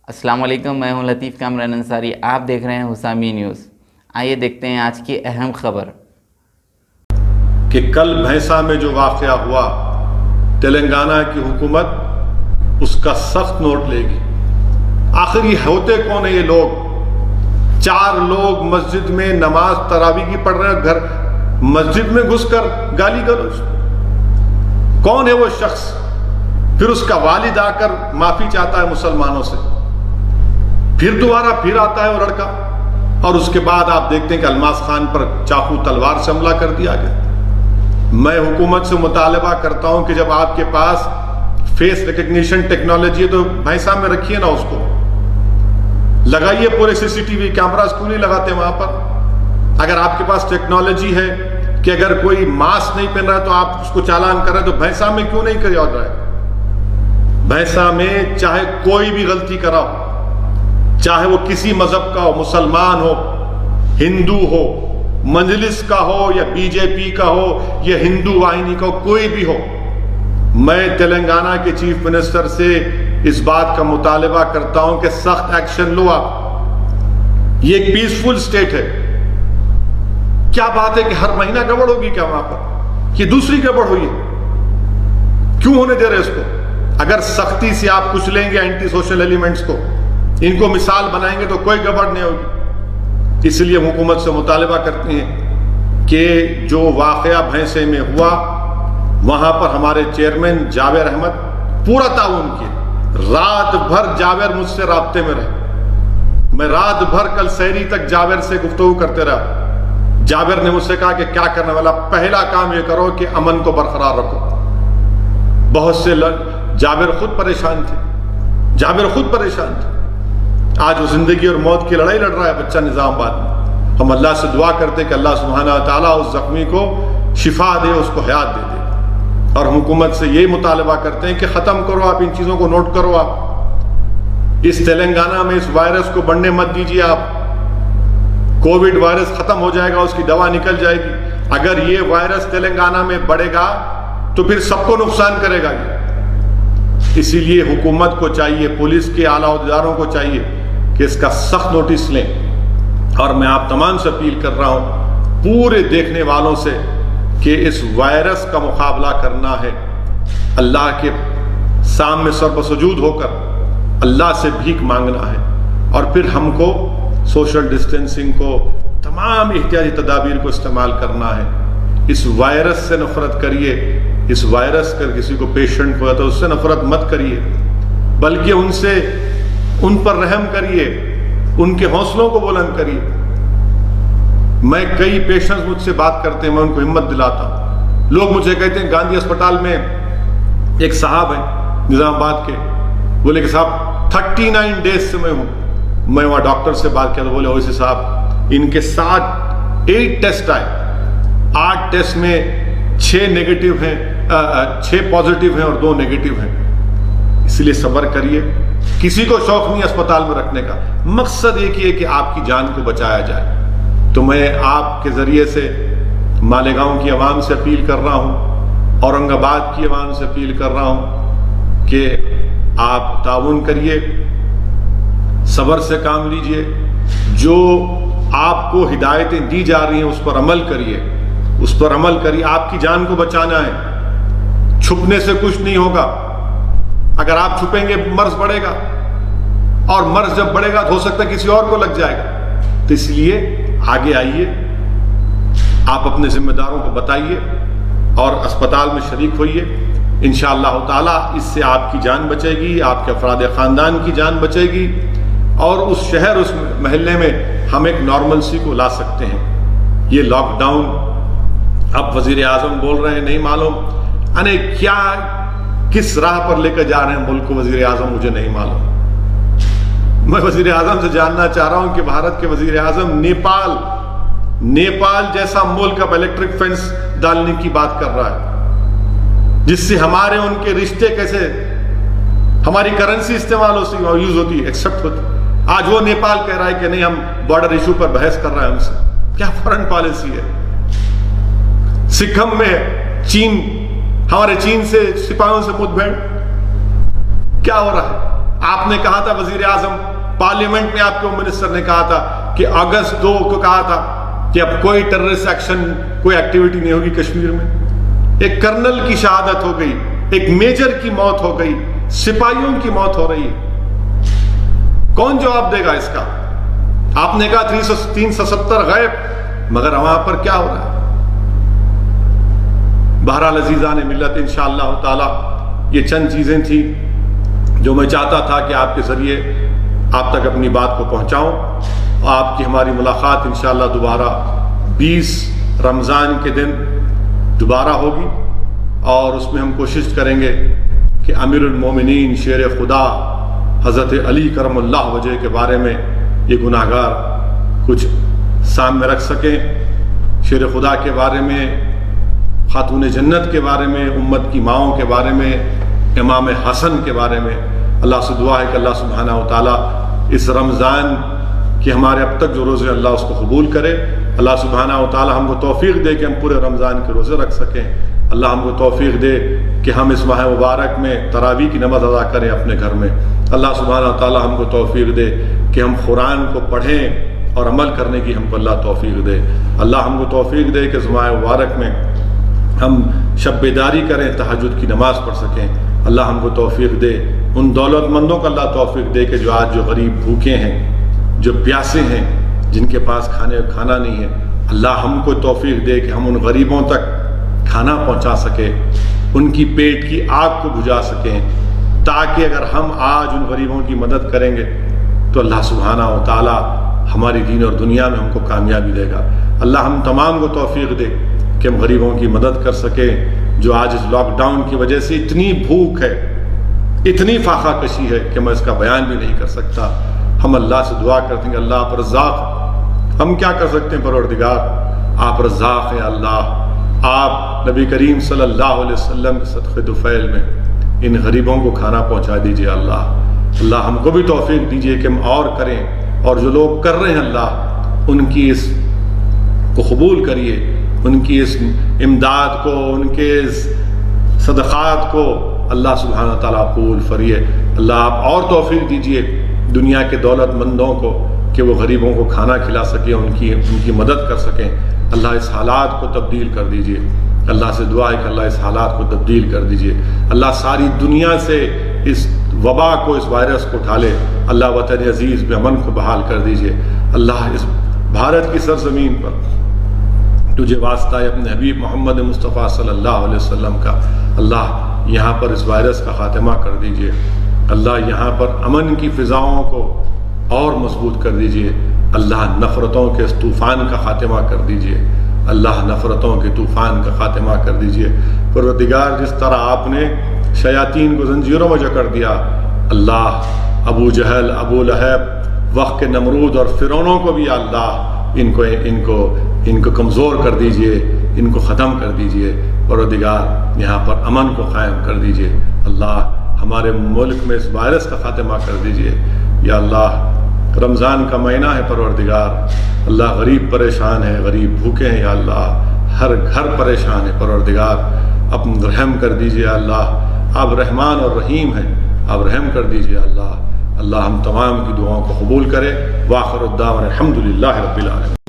السلام علیکم، میں ہوں لطیف کامران انصاری، آپ دیکھ رہے ہیں حسامی نیوز۔ آئیے دیکھتے ہیں آج کی اہم خبر کہ کل بھینسا میں جو واقعہ ہوا، تلنگانہ کی حکومت اس کا سخت نوٹ لے گی۔ آخر یہ ہوتے کون ہیں یہ لوگ؟ 4 لوگ مسجد میں نماز تراویح کی پڑھ رہے ہیں، گھر مسجد میں گھس کر گالی گلوچ۔ کون ہے وہ شخص؟ پھر اس کا والد آ کر معافی چاہتا ہے مسلمانوں سے، پھر دوبارہ پھر آتا ہے وہ لڑکا، اور اس کے بعد آپ دیکھتے ہیں کہ الماس خان پر چاقو تلوار سے حملہ کر دیا گیا۔ میں حکومت سے مطالبہ کرتا ہوں کہ جب آپ کے پاس فیس ریکگنیشن ٹیکنالوجی ہے تو بھینسا میں رکھیے نا، اس کو لگائیے، پورے CCTV کیمراز کیوں نہیں لگاتے وہاں پر؟ اگر آپ کے پاس ٹیکنالوجی ہے کہ اگر کوئی ماسک نہیں پہن رہا ہے تو آپ اس کو چالان کر رہے ہیں، تو بھینسا میں کیوں نہیں کیا جا رہا ہے؟ بھینسا میں چاہے کوئی بھی غلطی کرا ہو، چاہے وہ کسی مذہب کا ہو، مسلمان ہو، ہندو ہو، مجلس کا ہو یا BJP کا ہو یا ہندو واہنی کا ہو، کوئی بھی ہو، میں تلنگانہ کے چیف منسٹر سے اس بات کا مطالبہ کرتا ہوں کہ سخت ایکشن لو آپ۔ یہ ایک پیسفل سٹیٹ ہے۔ کیا بات ہے کہ ہر مہینہ گڑبڑ ہوگی کیا وہاں پر؟ یہ دوسری گڑبڑ ہوئی ہے، کیوں ہونے دے رہے اس کو؟ اگر سختی سے آپ کچھ لیں گے اینٹی سوشل ایلیمنٹس کو، ان کو مثال بنائیں گے تو کوئی گڑبڑ نہیں ہوگی۔ اس لیے حکومت سے مطالبہ کرتے ہیں کہ جو واقعہ بھینسے میں ہوا، وہاں پر ہمارے چیئرمین جاوید احمد پورا تعاون کیے۔ رات بھر جاوید مجھ سے رابطے میں رہے، میں رات بھر کل سحری تک جاوید سے گفتگو کرتے رہا۔ جاوید نے مجھ سے کہا کہ کیا کرنے والا، پہلا کام یہ کرو کہ امن کو برقرار رکھو۔ بہت سے جاوید خود پریشان تھے، جاوید خود پریشان تھے۔ آج وہ زندگی اور موت کی لڑائی لڑ رہا ہے بچہ نظام آباد میں۔ ہم اللہ سے دعا کرتے ہیں کہ اللہ سبحانہ تعالیٰ اس زخمی کو شفا دے، اس کو حیات دے دے، اور حکومت سے یہی مطالبہ کرتے ہیں کہ ختم کرو آپ ان چیزوں کو، نوٹ کرو آپ۔ اس تلنگانہ میں اس وائرس کو بڑھنے مت دیجیے آپ۔ کووڈ وائرس ختم ہو جائے گا، اس کی دوا نکل جائے گی۔ اگر یہ وائرس تلنگانہ میں بڑھے گا تو پھر سب کو نقصان کرے گا یہ۔ اسی لیے حکومت کو چاہیے، پولیس کے اعلیٰ عہدیداروں کو چاہیے کہ اس کا سخت نوٹس لیں۔ اور میں آپ تمام سے اپیل کر رہا ہوں، پورے دیکھنے والوں سے، کہ اس وائرس کا مقابلہ کرنا ہے، اللہ کے سامنے سر بسجود ہو کر اللہ سے بھیک مانگنا ہے، اور پھر ہم کو سوشل ڈسٹینسنگ کو، تمام احتیاطی تدابیر کو استعمال کرنا ہے۔ اس وائرس سے نفرت کریے، اس وائرس کا کسی کو پیشنٹ ہوا تو اس سے نفرت مت کریے، بلکہ ان پر رحم کریے، ان کے حوصلوں کو بلند کریے۔ میں کئی پیشنٹس مجھ سے بات کرتے ہیں، میں ان کو ہمت دلاتا ہوں۔ لوگ مجھے کہتے ہیں گاندھی اسپتال میں ایک صاحب ہیں نظام آباد کے، بولے کہ صاحب 39 ڈیز سے میں ہوں۔ میں وہاں ڈاکٹر سے بات کیا تو بولے اویسی صاحب ان کے 8 ٹیسٹ آئے، 8 ٹیسٹ میں 6 نیگیٹو ہیں، 6 پازیٹیو ہیں اور 2 نیگیٹو ہیں۔ اس لیے صبر کریے، کسی کو شوق نہیں اسپتال میں رکھنے کا، مقصد ایک ہی ہے کہ آپ کی جان کو بچایا جائے۔ تو میں آپ کے ذریعے سے مالیگاؤں کی عوام سے اپیل کر رہا ہوں، اورنگ آباد کی عوام سے اپیل کر رہا ہوں کہ آپ تعاون کریے، صبر سے کام لیجئے، جو آپ کو ہدایتیں دی جا رہی ہیں اس پر عمل کریے، اس پر عمل کریے۔ آپ کی جان کو بچانا ہے، چھپنے سے کچھ نہیں ہوگا۔ اگر آپ چھپیں گے مرض بڑھے گا، اور مرض جب بڑھے گا تو ہو سکتا ہے کسی اور کو لگ جائے گا۔ تو اس لیے آگے آئیے، آپ اپنے ذمہ داروں کو بتائیے اور اسپتال میں شریک ہوئیے۔ انشاءاللہ تعالیٰ اس سے آپ کی جان بچے گی، آپ کے افراد خاندان کی جان بچے گی، اور اس شہر، اس محلے میں ہم ایک نارملسی کو لا سکتے ہیں۔ یہ لاک ڈاؤن اب وزیر اعظم بول رہے ہیں، نہیں معلوم یعنی کیا، کس راہ پر لے کر جا رہے ہیں ملک کو وزیر اعظم، مجھے نہیں معلوم۔ میں وزیر اعظم سے جاننا چاہ رہا ہوں کہ بھارت کے وزیر اعظم نیپال جیسا ملک اب الیکٹرک فینس ڈالنے کی بات کر رہا ہے، جس سے ہمارے ان کے رشتے کیسے، ہماری کرنسی استعمال یوز ہوتی ہے، ایکسپٹ ہوتی ہے۔ آج وہ نیپال کہہ رہا ہے کہ نہیں، ہم بارڈر ایشو پر بحث کر رہے ہیں ہم سے۔ کیا فارن پالیسی ہے؟ سکھم میں ہمارے چین سے سپاہیوں سے مدبھیڑ، کیا ہو رہا ہے؟ آپ نے کہا تھا وزیر اعظم پارلیمنٹ میں آپ کے منسٹر نے کہا تھا کہ اگست 2 کو کہا تھا کہ اب کوئی ٹیررسٹ ایکشن کوئی ایکٹیویٹی نہیں ہوگی کشمیر میں. ایک کرنل کی شہادت ہو گئی, ایک میجر کی موت ہو گئی, سپاہیوں کی موت ہو رہی ہے. کون جواب دے گا اس کا؟ آپ نے کہا 370 غائب, مگر وہاں پر کیا ہو رہا ہے؟ بہرحال عزیزان ملت, انشاءاللہ تعالی یہ چند چیزیں تھیں جو میں چاہتا تھا کہ آپ کے ذریعے آپ تک اپنی بات کو پہنچاؤں. آپ کی ہماری ملاقات انشاءاللہ دوبارہ 20 رمضان کے دن دوبارہ ہوگی, اور اس میں ہم کوشش کریں گے کہ امیر المومنین شیر خدا حضرت علی کرم اللہ وجہ کے بارے میں یہ گناہگار کچھ سامنے رکھ سکیں, شیر خدا کے بارے میں, خاتون جنت کے بارے میں, امت کی ماؤں کے بارے میں, امام حسن کے بارے میں. اللہ سے دعا ہے کہ اللہ سبحانہ و تعالیٰ اس رمضان کہ ہمارے اب تک جو روزے اللہ اس کو قبول کرے. اللہ سبحانہ و تعالی ہم کو توفیق دے کہ ہم پورے رمضان کے روزے رکھ سکیں. اللہ ہم کو توفیق دے کہ ہم اس ماہ مبارک میں تراویح کی نماز ادا کریں اپنے گھر میں. اللہ سبحانہ و تعالی ہم کو توفیق دے کہ ہم قرآن کو پڑھیں اور عمل کرنے کی ہم کو اللہ توفیق دے. اللہ ہم کو توفیق دے کہ اس ماہ مبارک میں ہم شب بیداری کریں, تہجد کی نماز پڑھ سکیں. اللہ ہم کو توفیق دے. ان دولت مندوں کو اللہ توفیق دے کہ جو آج جو غریب بھوکے ہیں, جو پیاسے ہیں, جن کے پاس کھانا نہیں ہے, اللہ ہم کو توفیق دے کہ ہم ان غریبوں تک کھانا پہنچا سکیں, ان کی پیٹ کی آگ کو بجھا سکیں, تاکہ اگر ہم آج ان غریبوں کی مدد کریں گے تو اللہ سبحانہ و تعالی ہماری دین اور دنیا میں ہم کو کامیابی دے گا. اللہ ہم تمام کو توفیق دے کہ ہم غریبوں کی مدد کر سکیں, جو آج اس لاک ڈاؤن کی وجہ سے اتنی بھوک ہے, اتنی فاقہ کشی ہے کہ میں اس کا بیان بھی نہیں کر سکتا. ہم اللہ سے دعا کرتے ہیں کہ اللہ آپ رزاق, ہم کیا کر سکتے ہیں پروردگار, آپ رزاق ہیں اللہ. آپ نبی کریم صلی اللہ علیہ وسلم کے صدقے طفیل میں ان غریبوں کو کھانا پہنچا دیجئے اللہ. اللہ ہم کو بھی توفیق دیجئے کہ ہم اور کریں, اور جو لوگ کر رہے ہیں اللہ ان کی اس کو قبول کریے, ان کی اس امداد کو, ان کے اس صدقات کو اللہ سبحانہ تعالیٰ قبول فریے. اللہ آپ اور توفیق دیجئے دنیا کے دولت مندوں کو کہ وہ غریبوں کو کھانا کھلا سکیں, ان کی مدد کر سکیں. اللہ اس حالات کو تبدیل کر دیجئے. اللہ سے دعا ہے کہ اللہ اس حالات کو تبدیل کر دیجئے. اللہ ساری دنیا سے اس وبا کو, اس وائرس کو اٹھا لے. اللہ وطن عزیز میں امن کو بحال کر دیجئے. اللہ اس بھارت کی سرزمین پر تجھے واسطہ ہے اپنے حبیب محمد مصطفیٰ صلی اللہ علیہ وسلم کا, اللہ یہاں پر اس وائرس کا خاتمہ کر دیجئے. اللہ یہاں پر امن کی فضاؤں کو اور مضبوط کر دیجئے. اللہ نفرتوں کے اس طوفان کا خاتمہ کر دیجئے. اللہ نفرتوں کے طوفان کا خاتمہ کر دیجئے. پروردگار جس طرح آپ نے شیاطین کو زنجیروں میں جکڑ دیا, اللہ ابو جہل, ابو لہب, وقت کے نمرود اور فرعونوں کو بھی اللہ ان کو کمزور کر دیجئے, ان کو ختم کر دیجئے. پروردگار یہاں پر امن کو قائم کر دیجئے. اللہ ہمارے ملک میں اس وائرس کا خاتمہ کر دیجئے. یا اللہ رمضان کا مہینہ ہے پروردگار, اللہ غریب پریشان ہے, غریب بھوکے ہیں. یا اللہ ہر گھر پریشان ہے پروردگار, اپنا رحم کر دیجئے. اللہ آپ رحمان اور رحیم ہیں, آپ رحم کر دیجئے. اللہ ہم تمام کی دعاؤں کو قبول کرے. وآخر الدعوانا الحمدللہ رب العالمین.